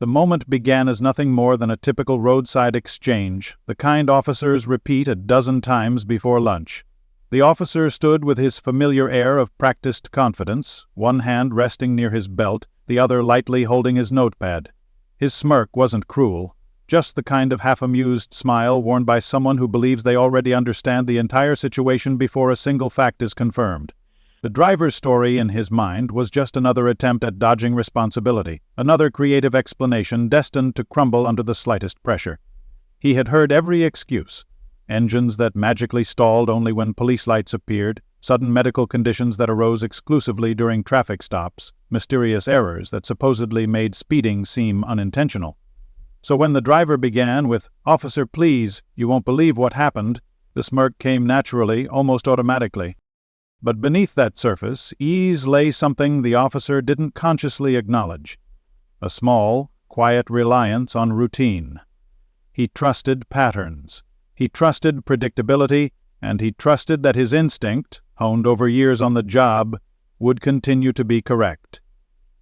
The moment began as nothing more than a typical roadside exchange, the kind officers repeat a dozen times before lunch. The officer stood with his familiar air of practiced confidence, one hand resting near his belt, the other lightly holding his notepad. His smirk wasn't cruel, just the kind of half-amused smile worn by someone who believes they already understand the entire situation before a single fact is confirmed. The driver's story in his mind was just another attempt at dodging responsibility, another creative explanation destined to crumble under the slightest pressure. He had heard every excuse: engines that magically stalled only when police lights appeared, sudden medical conditions that arose exclusively during traffic stops, mysterious errors that supposedly made speeding seem unintentional. So when the driver began with, "Officer, please, you won't believe what happened," the smirk came naturally, almost automatically. But beneath that surface ease lay something the officer didn't consciously acknowledge: a small, quiet reliance on routine. He trusted patterns, he trusted predictability, and he trusted that his instinct, honed over years on the job, would continue to be correct.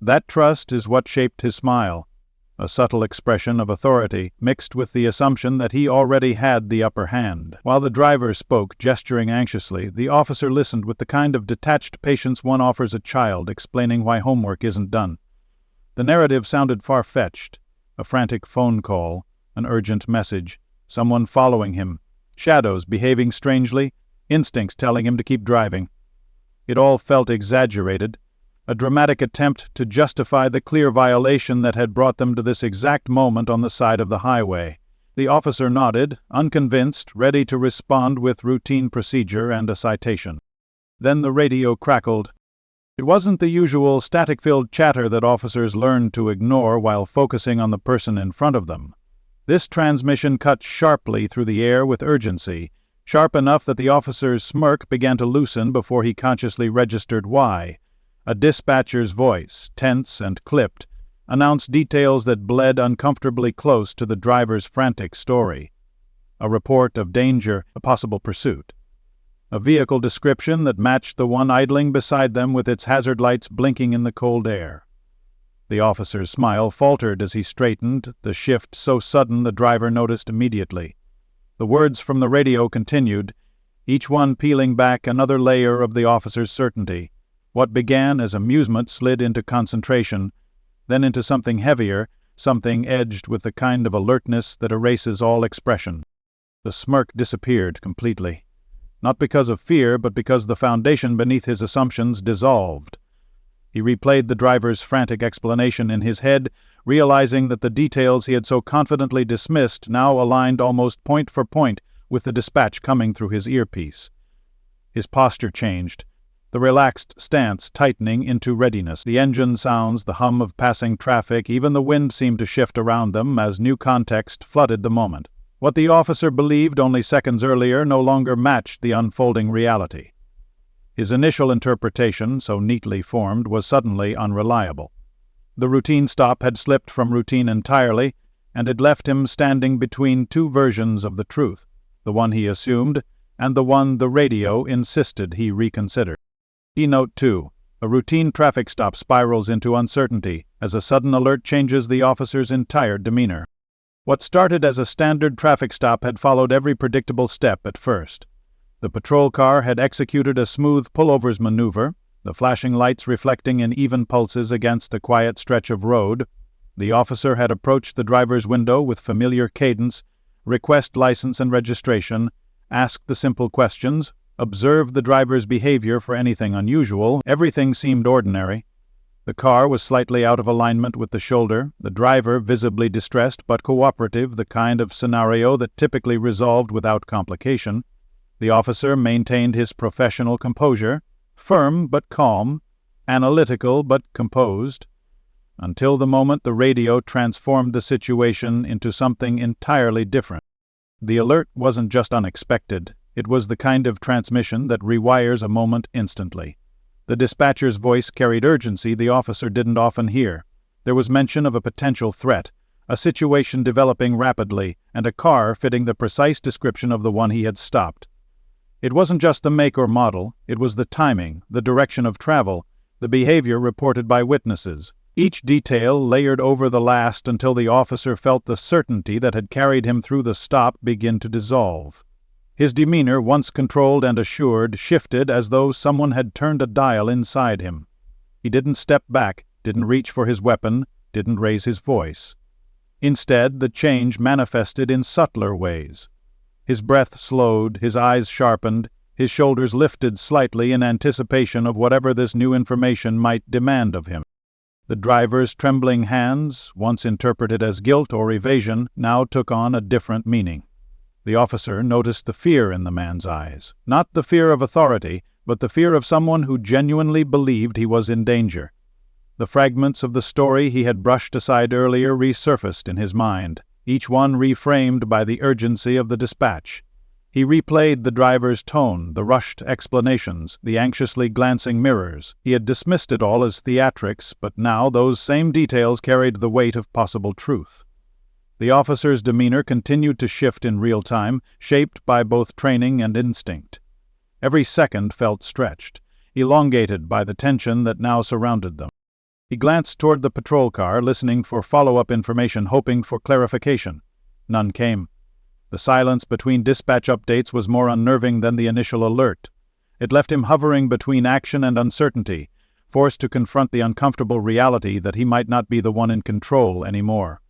That trust is what shaped his smile, a subtle expression of authority mixed with the assumption that he already had the upper hand. While the driver spoke, gesturing anxiously, the officer listened with the kind of detached patience one offers a child explaining why homework isn't done. The narrative sounded far-fetched: a frantic phone call, an urgent message, someone following him, shadows behaving strangely, instincts telling him to keep driving. It all felt exaggerated, a dramatic attempt to justify the clear violation that had brought them to this exact moment on the side of the highway. The officer nodded, unconvinced, ready to respond with routine procedure and a citation. Then the radio crackled. It wasn't the usual static-filled chatter that officers learned to ignore while focusing on the person in front of them. This transmission cut sharply through the air with urgency, sharp enough that the officer's smirk began to loosen before he consciously registered why. A dispatcher's voice, tense and clipped, announced details that bled uncomfortably close to the driver's frantic story. A report of danger, a possible pursuit. A vehicle description that matched the one idling beside them with its hazard lights blinking in the cold air. The officer's smile faltered as he straightened, the shift so sudden the driver noticed immediately. The words from the radio continued, each one peeling back another layer of the officer's certainty. What began as amusement slid into concentration, then into something heavier, something edged with the kind of alertness that erases all expression. The smirk disappeared completely. Not because of fear, but because the foundation beneath his assumptions dissolved. He replayed the driver's frantic explanation in his head, realizing that the details he had so confidently dismissed now aligned almost point for point with the dispatch coming through his earpiece. His posture changed, the relaxed stance tightening into readiness. The engine sounds, the hum of passing traffic, even the wind seemed to shift around them as new context flooded the moment. What the officer believed only seconds earlier no longer matched the unfolding reality. His initial interpretation, so neatly formed, was suddenly unreliable. The routine stop had slipped from routine entirely, and had left him standing between two versions of the truth, the one he assumed, and the one the radio insisted he reconsider. Keynote 2. A routine traffic stop spirals into uncertainty as a sudden alert changes the officer's entire demeanor. What started as a standard traffic stop had followed every predictable step at first. The patrol car had executed a smooth pullovers maneuver, the flashing lights reflecting in even pulses against a quiet stretch of road. The officer had approached the driver's window with familiar cadence, request license and registration, asked the simple questions, observed the driver's behavior for anything unusual. Everything seemed ordinary. The car was slightly out of alignment with the shoulder, the driver visibly distressed but cooperative, the kind of scenario that typically resolved without complication. The officer maintained his professional composure, firm but calm, analytical but composed, until the moment the radio transformed the situation into something entirely different. The alert wasn't just unexpected, it was the kind of transmission that rewires a moment instantly. The dispatcher's voice carried urgency the officer didn't often hear. There was mention of a potential threat, a situation developing rapidly, and a car fitting the precise description of the one he had stopped. It wasn't just the make or model, it was the timing, the direction of travel, the behavior reported by witnesses. each detail layered over the last until the officer felt the certainty that had carried him through the stop begin to dissolve. His demeanor, once controlled and assured, shifted as though someone had turned a dial inside him. He didn't step back, didn't reach for his weapon, didn't raise his voice. Instead, the change manifested in subtler ways. His breath slowed, his eyes sharpened, his shoulders lifted slightly in anticipation of whatever this new information might demand of him. The driver's trembling hands, once interpreted as guilt or evasion, now took on a different meaning. The officer noticed the fear in the man's eyes, not the fear of authority, but the fear of someone who genuinely believed he was in danger. The fragments of the story he had brushed aside earlier resurfaced in his mind, each one reframed by the urgency of the dispatch. He replayed the driver's tone, the rushed explanations, the anxiously glancing mirrors. He had dismissed it all as theatrics, but now those same details carried the weight of possible truth. The officer's demeanor continued to shift in real time, shaped by both training and instinct. Every second felt stretched, elongated by the tension that now surrounded them. He glanced toward the patrol car, listening for follow-up information, hoping for clarification. None came. The silence between dispatch updates was more unnerving than the initial alert. It left him hovering between action and uncertainty, forced to confront the uncomfortable reality that he might not be the one in control anymore.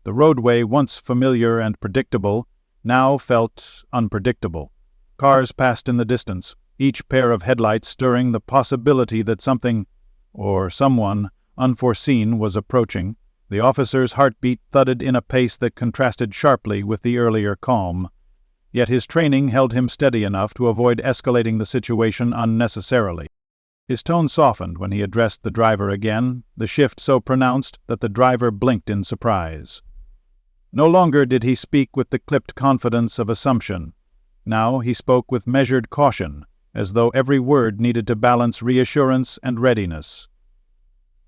The roadway, once familiar and predictable, now felt unpredictable. Cars passed in the distance, each pair of headlights stirring the possibility that something, or someone, unforeseen was approaching. The officer's heartbeat thudded in a pace that contrasted sharply with the earlier calm. Yet his training held him steady enough to avoid escalating the situation unnecessarily. His tone softened when he addressed the driver again, the shift so pronounced that the driver blinked in surprise. No longer did he speak with the clipped confidence of assumption. Now he spoke with measured caution, as though every word needed to balance reassurance and readiness.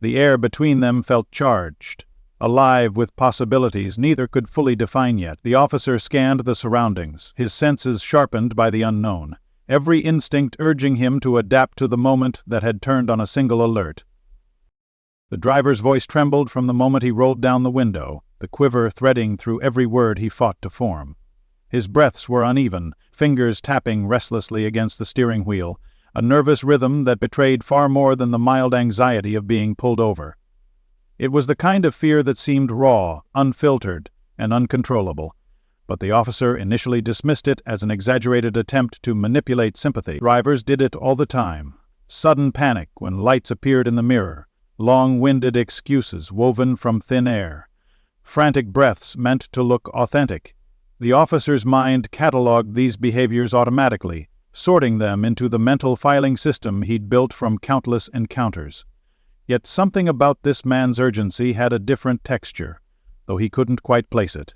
The air between them felt charged, alive with possibilities neither could fully define yet. The officer scanned the surroundings, his senses sharpened by the unknown, every instinct urging him to adapt to the moment that had turned on a single alert. The driver's voice trembled from the moment he rolled down the window, the quiver threading through every word he fought to form. His breaths were uneven, fingers tapping restlessly against the steering wheel, a nervous rhythm that betrayed far more than the mild anxiety of being pulled over. It was the kind of fear that seemed raw, unfiltered, and uncontrollable, but the officer initially dismissed it as an exaggerated attempt to manipulate sympathy. Drivers did it all the time. Sudden panic when lights appeared in the mirror, long-winded excuses woven from thin air, frantic breaths meant to look authentic. The officer's mind cataloged these behaviors automatically, sorting them into the mental filing system he'd built from countless encounters. Yet something about this man's urgency had a different texture, though he couldn't quite place it.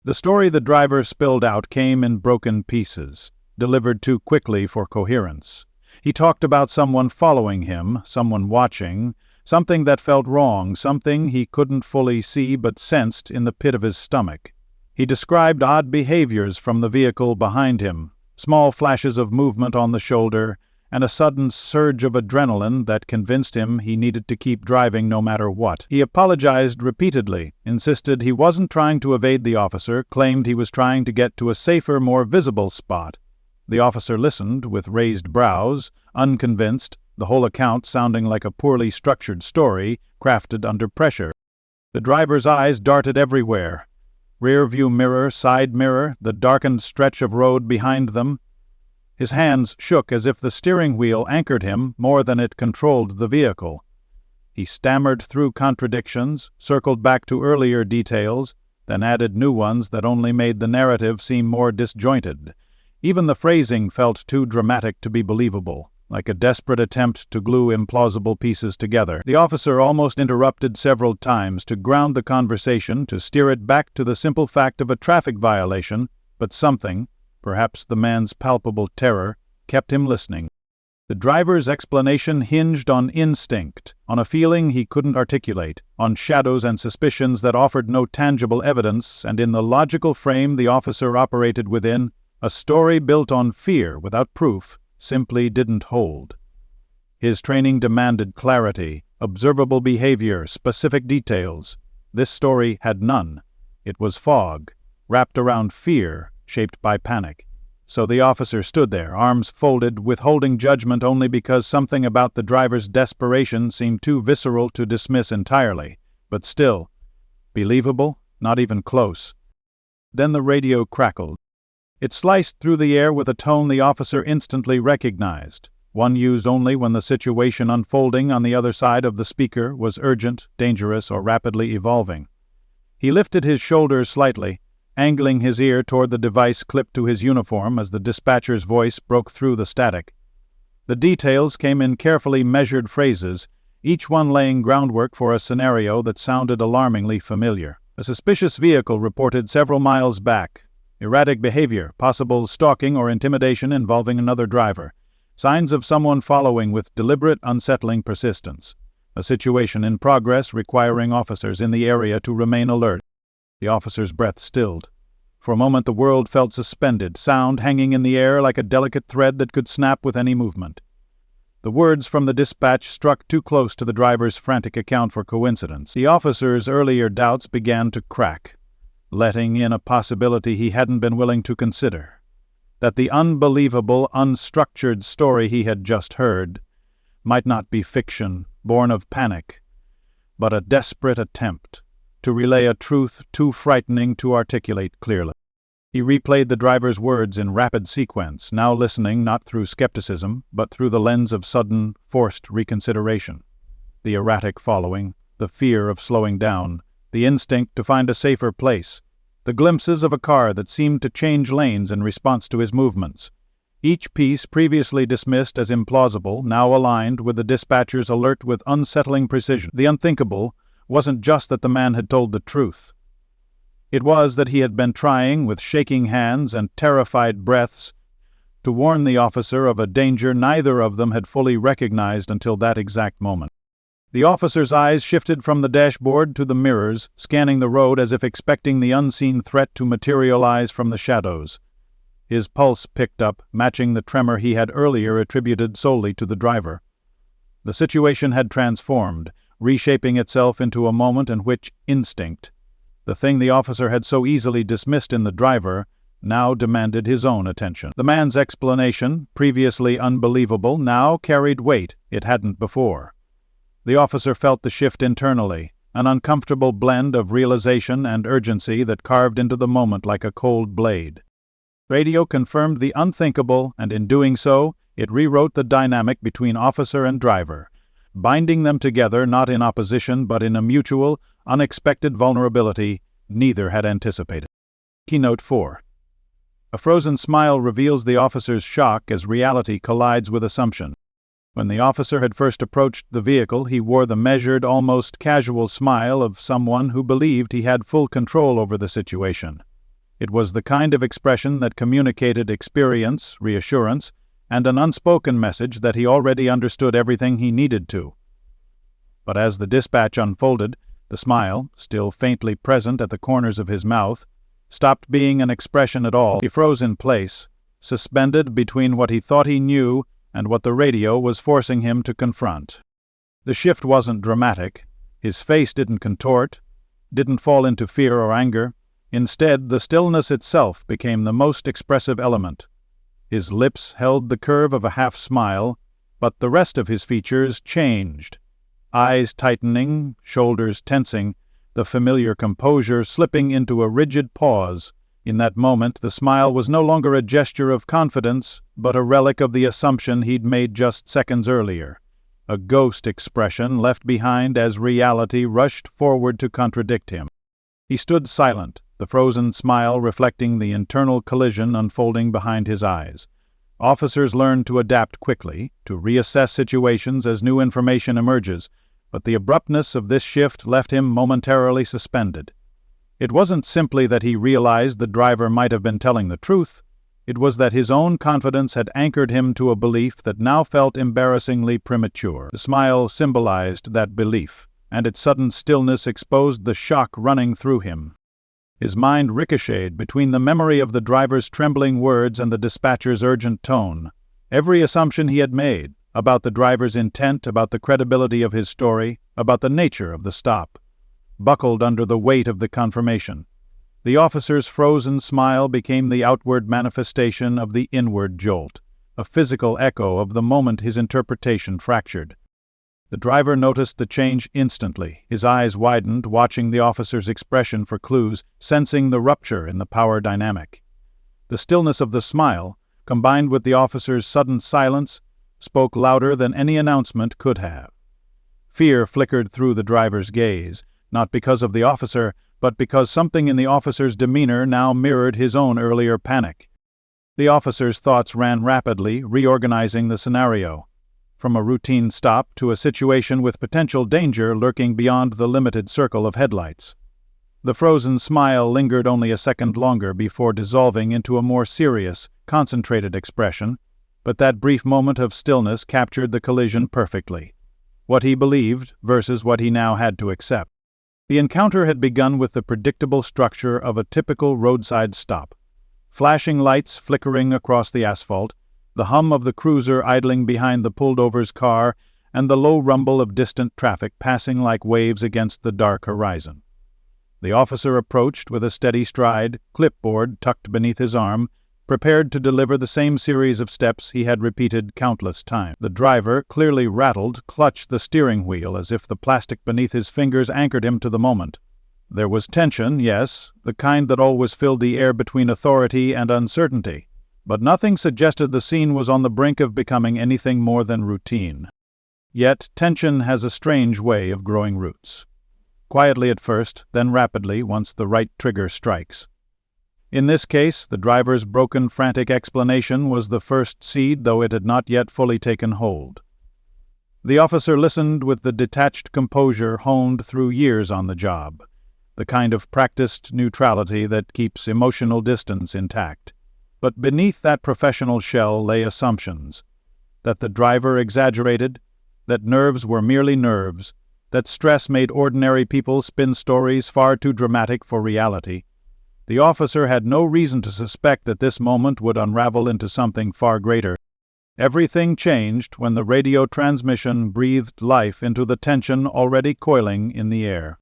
The story the driver spilled out came in broken pieces, delivered too quickly for coherence. He talked about someone following him, someone watching, something that felt wrong, something he couldn't fully see but sensed in the pit of his stomach. He described odd behaviors from the vehicle behind him, small flashes of movement on the shoulder, and a sudden surge of adrenaline that convinced him he needed to keep driving no matter what. He apologized repeatedly, insisted he wasn't trying to evade the officer, claimed he was trying to get to a safer, more visible spot. The officer listened with raised brows, unconvinced, the whole account sounding like a poorly structured story crafted under pressure. The driver's eyes darted everywhere. Rear-view mirror, side mirror, the darkened stretch of road behind them. His hands shook as if the steering wheel anchored him more than it controlled the vehicle. He stammered through contradictions, circled back to earlier details, then added new ones that only made the narrative seem more disjointed. Even the phrasing felt too dramatic to be believable, like a desperate attempt to glue implausible pieces together. The officer almost interrupted several times to ground the conversation, to steer it back to the simple fact of a traffic violation, but something, perhaps the man's palpable terror, kept him listening. The driver's explanation hinged on instinct, on a feeling he couldn't articulate, on shadows and suspicions that offered no tangible evidence, and in the logical frame the officer operated within, a story built on fear without proof simply didn't hold. His training demanded clarity, observable behavior, specific details. This story had none. It was fog, wrapped around fear, shaped by panic. So the officer stood there, arms folded, withholding judgment only because something about the driver's desperation seemed too visceral to dismiss entirely. But still, believable? Not even close. Then the radio crackled. It sliced through the air with a tone the officer instantly recognized, one used only when the situation unfolding on the other side of the speaker was urgent, dangerous, or rapidly evolving. He lifted his shoulders slightly, angling his ear toward the device clipped to his uniform as the dispatcher's voice broke through the static. The details came in carefully measured phrases, each one laying groundwork for a scenario that sounded alarmingly familiar. A suspicious vehicle reported several miles back. Erratic behavior, possible stalking or intimidation involving another driver. Signs of someone following with deliberate, unsettling persistence. A situation in progress requiring officers in the area to remain alert. The officer's breath stilled. For a moment the world felt suspended, sound hanging in the air like a delicate thread that could snap with any movement. The words from the dispatch struck too close to the driver's frantic account for coincidence. The officer's earlier doubts began to crack, letting in a possibility he hadn't been willing to consider. That the unbelievable, unstructured story he had just heard might not be fiction, born of panic, but a desperate attempt to relay a truth too frightening to articulate clearly. He replayed the driver's words in rapid sequence, now listening not through skepticism, but through the lens of sudden, forced reconsideration. The erratic following, the fear of slowing down, the instinct to find a safer place, the glimpses of a car that seemed to change lanes in response to his movements. Each piece, previously dismissed as implausible, now aligned with the dispatcher's alert with unsettling precision. The unthinkable wasn't just that the man had told the truth. It was that he had been trying, with shaking hands and terrified breaths, to warn the officer of a danger neither of them had fully recognized until that exact moment. The officer's eyes shifted from the dashboard to the mirrors, scanning the road as if expecting the unseen threat to materialize from the shadows. His pulse picked up, matching the tremor he had earlier attributed solely to the driver. The situation had transformed, reshaping itself into a moment in which instinct, the thing the officer had so easily dismissed in the driver, now demanded his own attention. The man's explanation, previously unbelievable, now carried weight it hadn't before. The officer felt the shift internally, an uncomfortable blend of realization and urgency that carved into the moment like a cold blade. Radio confirmed the unthinkable, and in doing so, it rewrote the dynamic between officer and driver, binding them together not in opposition but in a mutual, unexpected vulnerability neither had anticipated. Keynote 4. A frozen smile reveals the officer's shock as reality collides with assumption. When the officer had first approached the vehicle, he wore the measured, almost casual smile of someone who believed he had full control over the situation. It was the kind of expression that communicated experience, reassurance, and an unspoken message that he already understood everything he needed to. But as the dispatch unfolded, the smile, still faintly present at the corners of his mouth, stopped being an expression at all. He froze in place, suspended between what he thought he knew and what the radio was forcing him to confront. The shift wasn't dramatic. His face didn't contort, didn't fall into fear or anger. Instead, the stillness itself became the most expressive element. His lips held the curve of a half-smile, but the rest of his features changed. Eyes tightening, shoulders tensing, the familiar composure slipping into a rigid pause. In that moment, the smile was no longer a gesture of confidence, but a relic of the assumption he'd made just seconds earlier. A ghost expression left behind as reality rushed forward to contradict him. He stood silent, the frozen smile reflecting the internal collision unfolding behind his eyes. Officers learn to adapt quickly, to reassess situations as new information emerges, but the abruptness of this shift left him momentarily suspended. It wasn't simply that he realized the driver might have been telling the truth. It was that his own confidence had anchored him to a belief that now felt embarrassingly premature. The smile symbolized that belief, and its sudden stillness exposed the shock running through him. His mind ricocheted between the memory of the driver's trembling words and the dispatcher's urgent tone. Every assumption he had made, about the driver's intent, about the credibility of his story, about the nature of the stop, buckled under the weight of the confirmation. The officer's frozen smile became the outward manifestation of the inward jolt, a physical echo of the moment his interpretation fractured. The driver noticed the change instantly. His eyes widened, watching the officer's expression for clues, sensing the rupture in the power dynamic. The stillness of the smile, combined with the officer's sudden silence, spoke louder than any announcement could have. Fear flickered through the driver's gaze, not because of the officer, but because something in the officer's demeanor now mirrored his own earlier panic. The officer's thoughts ran rapidly, reorganizing the scenario. From a routine stop to a situation with potential danger lurking beyond the limited circle of headlights. The frozen smile lingered only a second longer before dissolving into a more serious, concentrated expression, but that brief moment of stillness captured the collision perfectly. What he believed versus what he now had to accept. The encounter had begun with the predictable structure of a typical roadside stop. Flashing lights flickering across the asphalt, the hum of the cruiser idling behind the pulled-over's car, and the low rumble of distant traffic passing like waves against the dark horizon. The officer approached with a steady stride, clipboard tucked beneath his arm, prepared to deliver the same series of steps he had repeated countless times. The driver, clearly rattled, clutched the steering wheel as if the plastic beneath his fingers anchored him to the moment. There was tension, yes, the kind that always filled the air between authority and uncertainty, but nothing suggested the scene was on the brink of becoming anything more than routine. Yet tension has a strange way of growing roots. Quietly at first, then rapidly once the right trigger strikes. In this case, the driver's broken, frantic explanation was the first seed, though it had not yet fully taken hold. The officer listened with the detached composure honed through years on the job, the kind of practiced neutrality that keeps emotional distance intact. But beneath that professional shell lay assumptions, that the driver exaggerated, that nerves were merely nerves, that stress made ordinary people spin stories far too dramatic for reality. The officer had no reason to suspect that this moment would unravel into something far greater. Everything changed when the radio transmission breathed life into the tension already coiling in the air.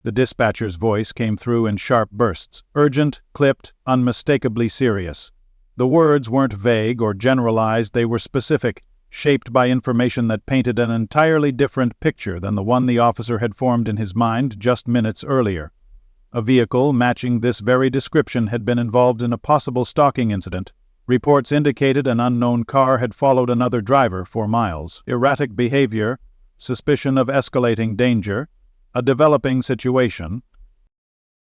The dispatcher's voice came through in sharp bursts, urgent, clipped, unmistakably serious. The words weren't vague or generalized, they were specific, shaped by information that painted an entirely different picture than the one the officer had formed in his mind just minutes earlier. A vehicle matching this very description had been involved in a possible stalking incident. Reports indicated an unknown car had followed another driver for miles. Erratic behavior, suspicion of escalating danger, a developing situation.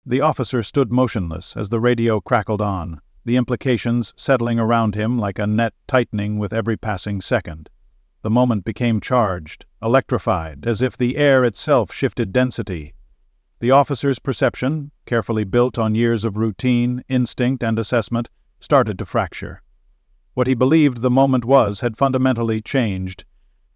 The officer stood motionless as the radio crackled on, the implications settling around him like a net tightening with every passing second. The moment became charged, electrified, as if the air itself shifted density. The officer's perception, carefully built on years of routine, instinct, and assessment, started to fracture. What he believed the moment was had fundamentally changed.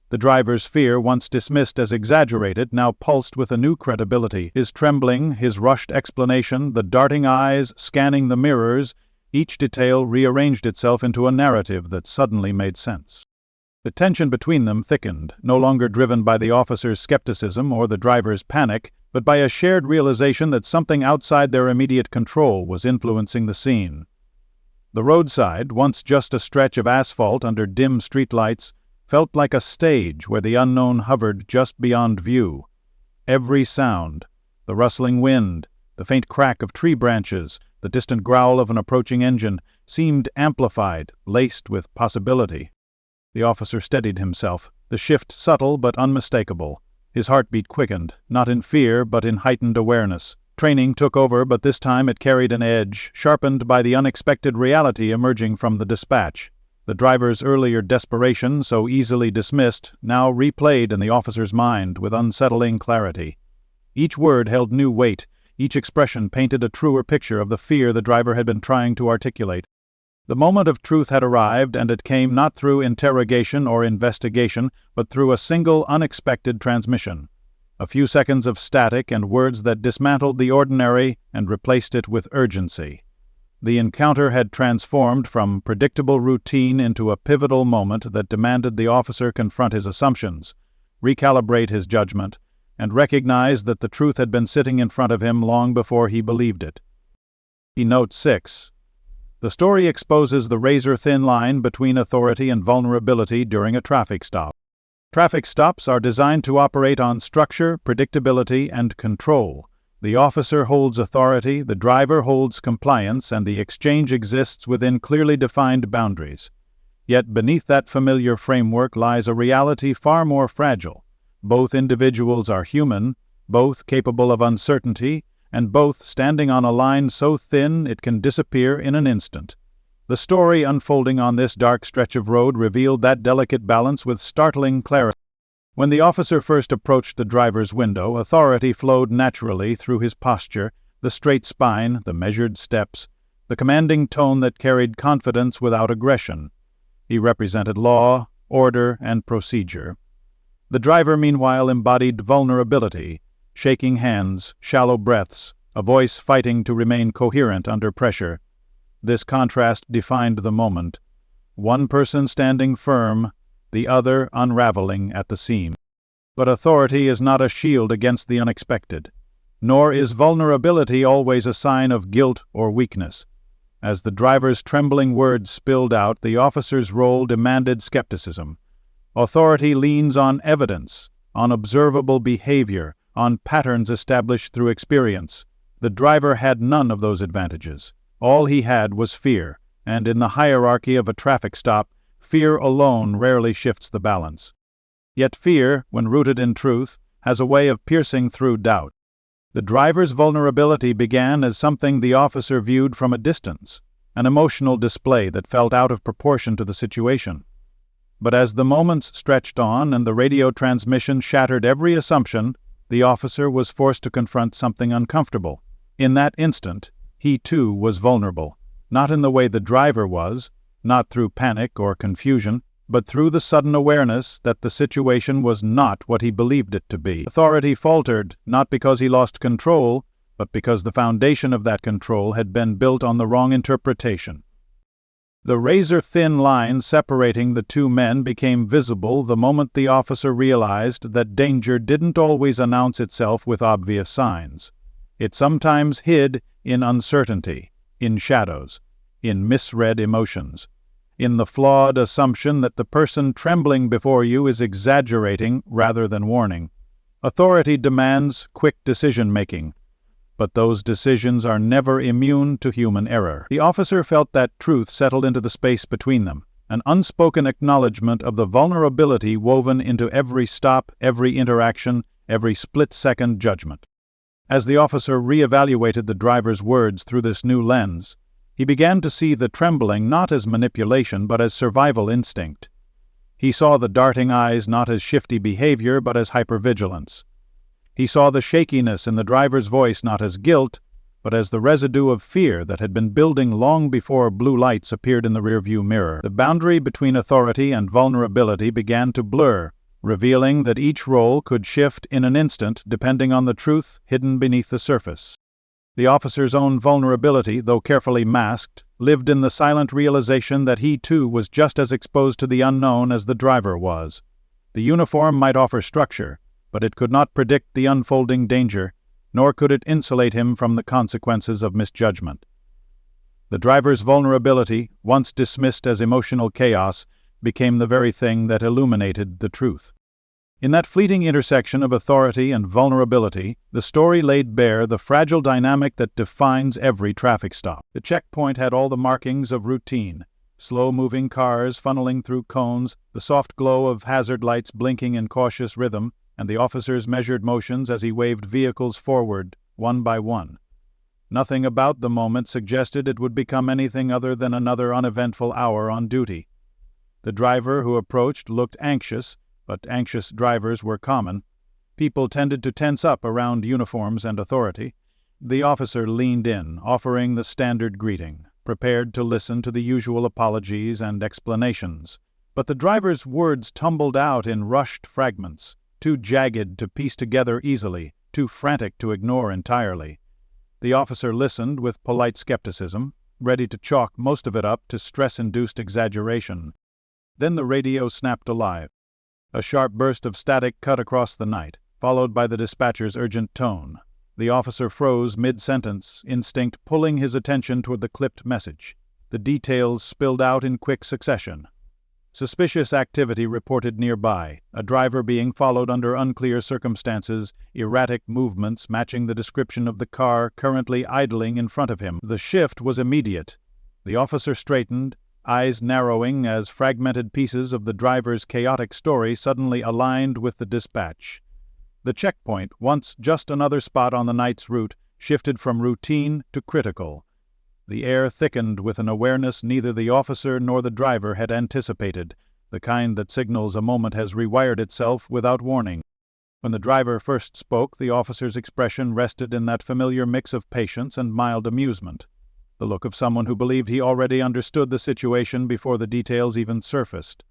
The driver's fear, once dismissed as exaggerated, now pulsed with a new credibility. His trembling, his rushed explanation, the darting eyes, scanning the mirrors, each detail rearranged itself into a narrative that suddenly made sense. The tension between them thickened, no longer driven by the officer's skepticism or the driver's panic, but by a shared realization that something outside their immediate control was influencing the scene. The roadside, once just a stretch of asphalt under dim streetlights, felt like a stage where the unknown hovered just beyond view. Every sound, the rustling wind, the faint crack of tree branches, the distant growl of an approaching engine, seemed amplified, laced with possibility. The officer steadied himself, the shift subtle but unmistakable. His heartbeat quickened, not in fear but in heightened awareness. Training took over, but this time it carried an edge, sharpened by the unexpected reality emerging from the dispatch. The driver's earlier desperation, so easily dismissed, now replayed in the officer's mind with unsettling clarity. Each word held new weight, each expression painted a truer picture of the fear the driver had been trying to articulate. The moment of truth had arrived, and it came not through interrogation or investigation, but through a single unexpected transmission. A few seconds of static and words that dismantled the ordinary and replaced it with urgency. The encounter had transformed from predictable routine into a pivotal moment that demanded the officer confront his assumptions, recalibrate his judgment, and recognize that the truth had been sitting in front of him long before he believed it. Note 6. The story exposes the razor-thin line between authority and vulnerability during a traffic stop. Traffic stops are designed to operate on structure, predictability, and control. The officer holds authority, the driver holds compliance, and the exchange exists within clearly defined boundaries. Yet beneath that familiar framework lies a reality far more fragile. Both individuals are human, both capable of uncertainty, and both standing on a line so thin it can disappear in an instant. The story unfolding on this dark stretch of road revealed that delicate balance with startling clarity. When the officer first approached the driver's window, authority flowed naturally through his posture, the straight spine, the measured steps, the commanding tone that carried confidence without aggression. He represented law, order, and procedure. The driver, meanwhile, embodied vulnerability, shaking hands, shallow breaths, a voice fighting to remain coherent under pressure. This contrast defined the moment. One person standing firm, the other unraveling at the seam. But authority is not a shield against the unexpected, nor is vulnerability always a sign of guilt or weakness. As the driver's trembling words spilled out, the officer's role demanded skepticism. Authority leans on evidence, on observable behavior, on patterns established through experience. The driver had none of those advantages. All he had was fear, and in the hierarchy of a traffic stop, fear alone rarely shifts the balance. Yet fear, when rooted in truth, has a way of piercing through doubt. The driver's vulnerability began as something the officer viewed from a distance, an emotional display that felt out of proportion to the situation. But as the moments stretched on and the radio transmission shattered every assumption, the officer was forced to confront something uncomfortable. In that instant, he too was vulnerable, not in the way the driver was, not through panic or confusion, but through the sudden awareness that the situation was not what he believed it to be. Authority faltered, not because he lost control, but because the foundation of that control had been built on the wrong interpretation. The razor-thin line separating the two men became visible the moment the officer realized that danger didn't always announce itself with obvious signs. It sometimes hid in uncertainty, in shadows, in misread emotions, in the flawed assumption that the person trembling before you is exaggerating rather than warning. Authority demands quick decision-making, but those decisions are never immune to human error. The officer felt that truth settled into the space between them, an unspoken acknowledgement of the vulnerability woven into every stop, every interaction, every split-second judgment. As the officer re-evaluated the driver's words through this new lens, he began to see the trembling not as manipulation but as survival instinct. He saw the darting eyes not as shifty behavior but as hypervigilance. He saw the shakiness in the driver's voice not as guilt, but as the residue of fear that had been building long before blue lights appeared in the rearview mirror. The boundary between authority and vulnerability began to blur, revealing that each role could shift in an instant depending on the truth hidden beneath the surface. The officer's own vulnerability, though carefully masked, lived in the silent realization that he too was just as exposed to the unknown as the driver was. The uniform might offer structure, but it could not predict the unfolding danger, nor could it insulate him from the consequences of misjudgment. The driver's vulnerability, once dismissed as emotional chaos, became the very thing that illuminated the truth. In that fleeting intersection of authority and vulnerability, the story laid bare the fragile dynamic that defines every traffic stop. The checkpoint had all the markings of routine: slow-moving cars funneling through cones, the soft glow of hazard lights blinking in cautious rhythm, and the officer's measured motions as he waved vehicles forward, one by one. Nothing about the moment suggested it would become anything other than another uneventful hour on duty. The driver who approached looked anxious, but anxious drivers were common. People tended to tense up around uniforms and authority. The officer leaned in, offering the standard greeting, prepared to listen to the usual apologies and explanations. But the driver's words tumbled out in rushed fragments, too jagged to piece together easily, too frantic to ignore entirely. The officer listened with polite skepticism, ready to chalk most of it up to stress-induced exaggeration. Then the radio snapped alive. A sharp burst of static cut across the night, followed by the dispatcher's urgent tone. The officer froze mid-sentence, instinct pulling his attention toward the clipped message. The details spilled out in quick succession. Suspicious activity reported nearby, a driver being followed under unclear circumstances, erratic movements matching the description of the car currently idling in front of him. The shift was immediate. The officer straightened, eyes narrowing as fragmented pieces of the driver's chaotic story suddenly aligned with the dispatch. The checkpoint, once just another spot on the night's route, shifted from routine to critical. The air thickened with an awareness neither the officer nor the driver had anticipated, the kind that signals a moment has rewired itself without warning. When the driver first spoke, the officer's expression rested in that familiar mix of patience and mild amusement, the look of someone who believed he already understood the situation before the details even surfaced.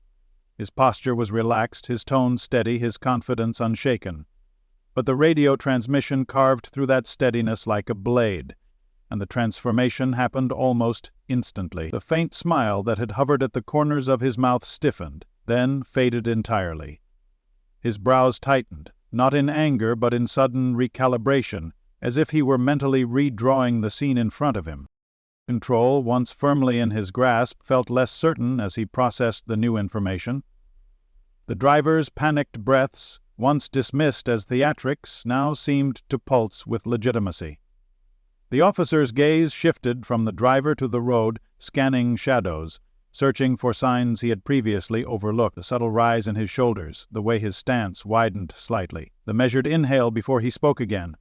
His posture was relaxed, his tone steady, his confidence unshaken. But the radio transmission carved through that steadiness like a blade, and the transformation happened almost instantly. The faint smile that had hovered at the corners of his mouth stiffened, then faded entirely. His brows tightened, not in anger but in sudden recalibration, as if he were mentally redrawing the scene in front of him. Control, once firmly in his grasp, felt less certain as he processed the new information. The driver's panicked breaths, once dismissed as theatrics, now seemed to pulse with legitimacy. The officer's gaze shifted from the driver to the road, scanning shadows, searching for signs he had previously overlooked. The subtle rise in his shoulders, the way his stance widened slightly, the measured inhale before he spoke again.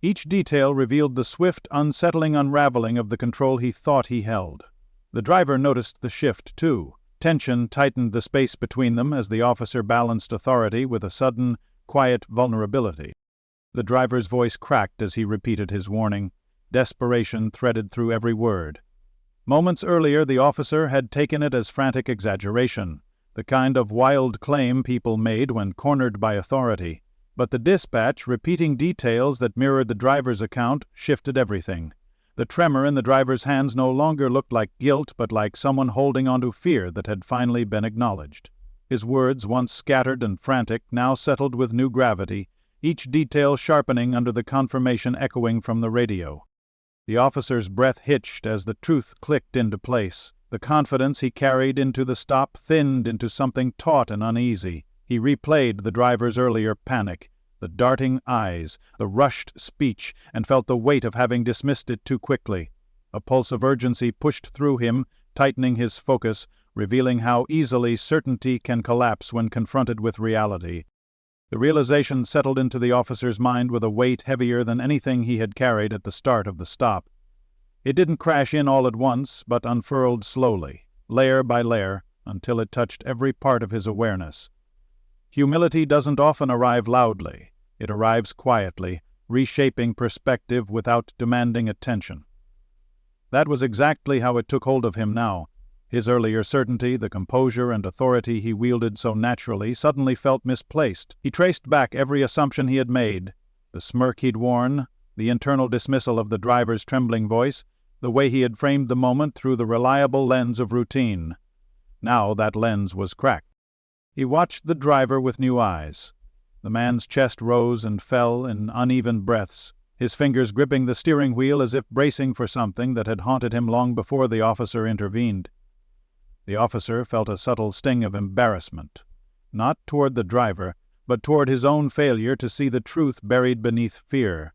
Each detail revealed the swift, unsettling unraveling of the control he thought he held. The driver noticed the shift, too. Tension tightened the space between them as the officer balanced authority with a sudden, quiet vulnerability. The driver's voice cracked as he repeated his warning. Desperation threaded through every word. Moments earlier, the officer had taken it as frantic exaggeration, the kind of wild claim people made when cornered by authority. But the dispatch, repeating details that mirrored the driver's account, shifted everything. The tremor in the driver's hands no longer looked like guilt, but like someone holding onto fear that had finally been acknowledged. His words, once scattered and frantic, now settled with new gravity, each detail sharpening under the confirmation echoing from the radio. The officer's breath hitched as the truth clicked into place. The confidence he carried into the stop thinned into something taut and uneasy. He replayed the driver's earlier panic, the darting eyes, the rushed speech, and felt the weight of having dismissed it too quickly. A pulse of urgency pushed through him, tightening his focus, revealing how easily certainty can collapse when confronted with reality. The realization settled into the officer's mind with a weight heavier than anything he had carried at the start of the stop. It didn't crash in all at once, but unfurled slowly, layer by layer, until it touched every part of his awareness. Humility doesn't often arrive loudly. It arrives quietly, reshaping perspective without demanding attention. That was exactly how it took hold of him now. His earlier certainty, the composure and authority he wielded so naturally, suddenly felt misplaced. He traced back every assumption he had made, the smirk he'd worn, the internal dismissal of the driver's trembling voice, the way he had framed the moment through the reliable lens of routine. Now that lens was cracked. He watched the driver with new eyes. The man's chest rose and fell in uneven breaths, his fingers gripping the steering wheel as if bracing for something that had haunted him long before the officer intervened. The officer felt a subtle sting of embarrassment, not toward the driver, but toward his own failure to see the truth buried beneath fear.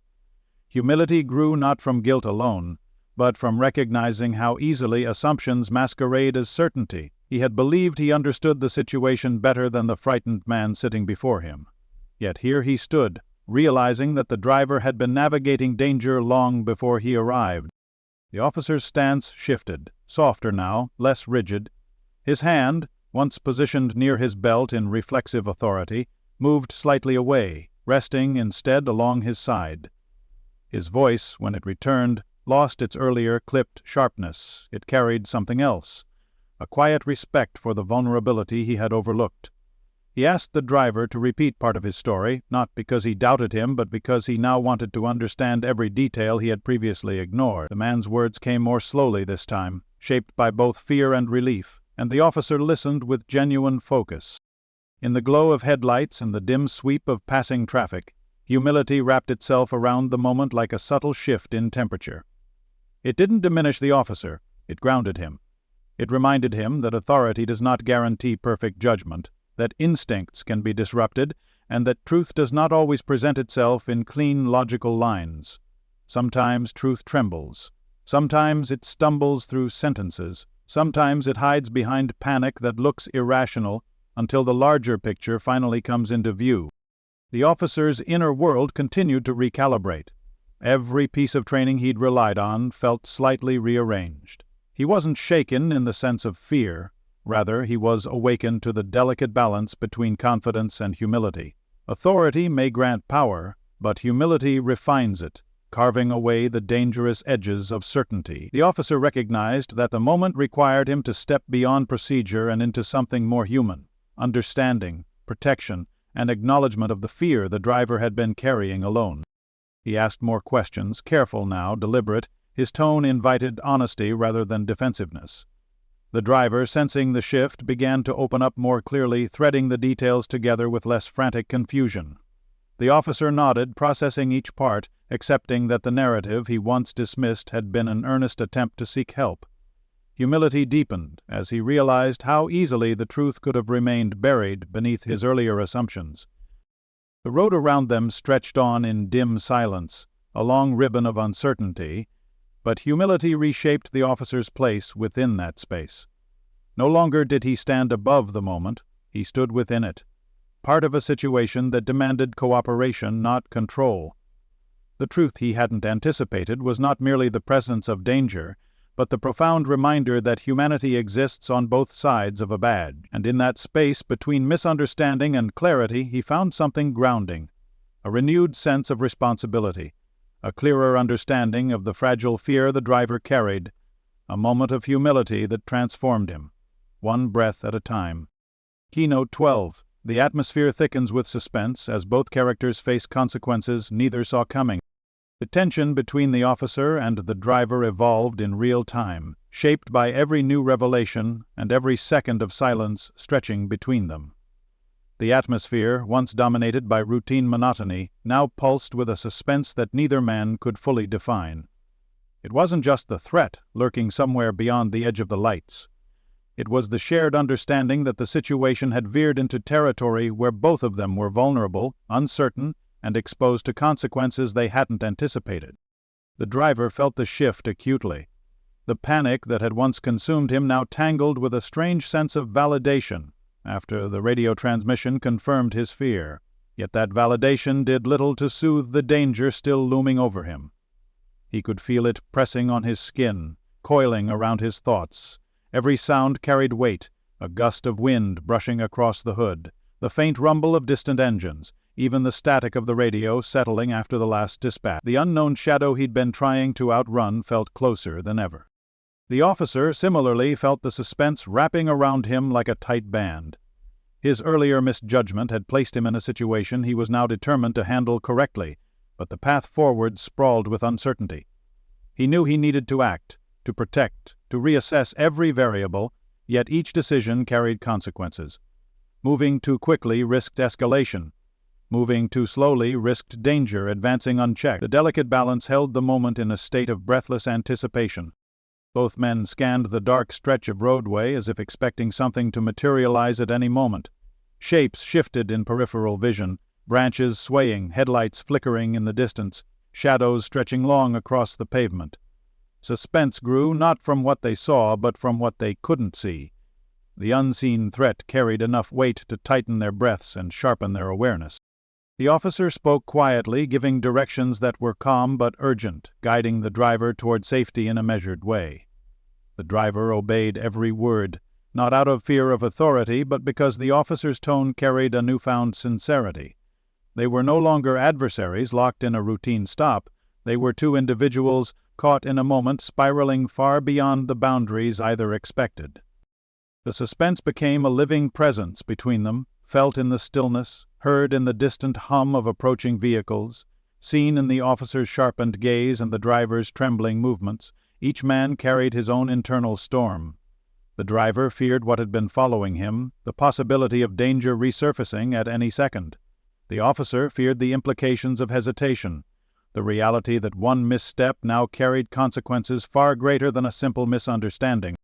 Humility grew not from guilt alone, but from recognizing how easily assumptions masquerade as certainty. He had believed he understood the situation better than the frightened man sitting before him. Yet here he stood, realizing that the driver had been navigating danger long before he arrived. The officer's stance shifted, softer now, less rigid. His hand, once positioned near his belt in reflexive authority, moved slightly away, resting instead along his side. His voice, when it returned, lost its earlier clipped sharpness. It carried something else, a quiet respect for the vulnerability he had overlooked. He asked the driver to repeat part of his story, not because he doubted him, but because he now wanted to understand every detail he had previously ignored. The man's words came more slowly this time, shaped by both fear and relief, and the officer listened with genuine focus. In the glow of headlights and the dim sweep of passing traffic, humility wrapped itself around the moment like a subtle shift in temperature. It didn't diminish the officer, it grounded him. It reminded him that authority does not guarantee perfect judgment, that instincts can be disrupted, and that truth does not always present itself in clean, logical lines. Sometimes truth trembles. Sometimes it stumbles through sentences. Sometimes it hides behind panic that looks irrational until the larger picture finally comes into view. The officer's inner world continued to recalibrate. Every piece of training he'd relied on felt slightly rearranged. He wasn't shaken in the sense of fear. Rather, he was awakened to the delicate balance between confidence and humility. Authority may grant power, but humility refines it, carving away the dangerous edges of certainty. The officer recognized that the moment required him to step beyond procedure and into something more human: understanding, protection, and acknowledgement of the fear the driver had been carrying alone. He asked more questions, careful now, deliberate. His tone invited honesty rather than defensiveness. The driver, sensing the shift, began to open up more clearly, threading the details together with less frantic confusion. The officer nodded, processing each part, accepting that the narrative he once dismissed had been an earnest attempt to seek help. Humility deepened as he realized how easily the truth could have remained buried beneath his earlier assumptions. The road around them stretched on in dim silence, a long ribbon of uncertainty, but humility reshaped the officer's place within that space. No longer did he stand above the moment, he stood within it, part of a situation that demanded cooperation, not control. The truth he hadn't anticipated was not merely the presence of danger, but the profound reminder that humanity exists on both sides of a badge. And in that space between misunderstanding and clarity, he found something grounding, a renewed sense of responsibility, a clearer understanding of the fragile fear the driver carried, a moment of humility that transformed him, one breath at a time. Keynote 12. The atmosphere thickens with suspense as both characters face consequences neither saw coming. The tension between the officer and the driver evolved in real time, shaped by every new revelation and every second of silence stretching between them. The atmosphere, once dominated by routine monotony, now pulsed with a suspense that neither man could fully define. It wasn't just the threat lurking somewhere beyond the edge of the lights. It was the shared understanding that the situation had veered into territory where both of them were vulnerable, uncertain, and exposed to consequences they hadn't anticipated. The driver felt the shift acutely. The panic that had once consumed him now tangled with a strange sense of validation after the radio transmission confirmed his fear. Yet that validation did little to soothe the danger still looming over him. He could feel it pressing on his skin, coiling around his thoughts. Every sound carried weight, a gust of wind brushing across the hood, the faint rumble of distant engines, even the static of the radio settling after the last dispatch. The unknown shadow he'd been trying to outrun felt closer than ever. The officer, similarly, felt the suspense wrapping around him like a tight band. His earlier misjudgment had placed him in a situation he was now determined to handle correctly, but the path forward sprawled with uncertainty. He knew he needed to act, to protect, to reassess every variable, yet each decision carried consequences. Moving too quickly risked escalation. Moving too slowly risked danger, advancing unchecked. The delicate balance held the moment in a state of breathless anticipation. Both men scanned the dark stretch of roadway as if expecting something to materialize at any moment. Shapes shifted in peripheral vision, branches swaying, headlights flickering in the distance, shadows stretching long across the pavement. Suspense grew not from what they saw, but from what they couldn't see. The unseen threat carried enough weight to tighten their breaths and sharpen their awareness. The officer spoke quietly, giving directions that were calm but urgent, guiding the driver toward safety in a measured way. The driver obeyed every word, not out of fear of authority, but because the officer's tone carried a newfound sincerity. They were no longer adversaries locked in a routine stop. They were two individuals caught in a moment spiraling far beyond the boundaries either expected. The suspense became a living presence between them, felt in the stillness, heard in the distant hum of approaching vehicles, seen in the officer's sharpened gaze and the driver's trembling movements. Each man carried his own internal storm. The driver feared what had been following him, the possibility of danger resurfacing at any second. The officer feared the implications of hesitation, the reality that one misstep now carried consequences far greater than a simple misunderstanding.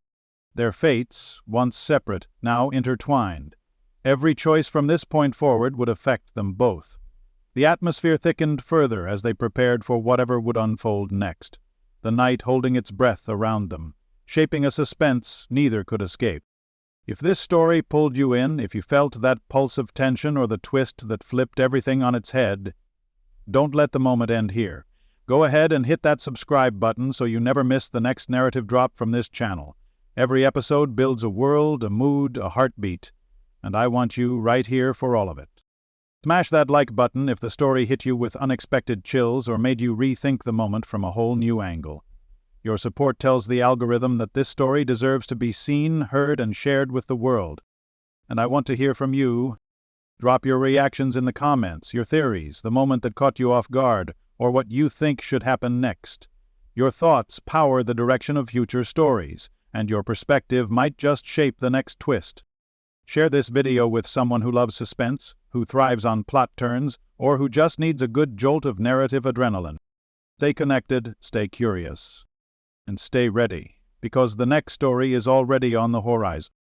Their fates, once separate, now intertwined. Every choice from this point forward would affect them both. The atmosphere thickened further as they prepared for whatever would unfold next, the night holding its breath around them, shaping a suspense neither could escape. If this story pulled you in, if you felt that pulse of tension or the twist that flipped everything on its head, don't let the moment end here. Go ahead and hit that subscribe button so you never miss the next narrative drop from this channel. Every episode builds a world, a mood, a heartbeat, and I want you right here for all of it. Smash that like button if the story hit you with unexpected chills or made you rethink the moment from a whole new angle. Your support tells the algorithm that this story deserves to be seen, heard, and shared with the world. And I want to hear from you. Drop your reactions in the comments, your theories, the moment that caught you off guard, or what you think should happen next. Your thoughts power the direction of future stories, and your perspective might just shape the next twist. Share this video with someone who loves suspense, who thrives on plot turns, or who just needs a good jolt of narrative adrenaline. Stay connected, stay curious, and stay ready, because the next story is already on the horizon.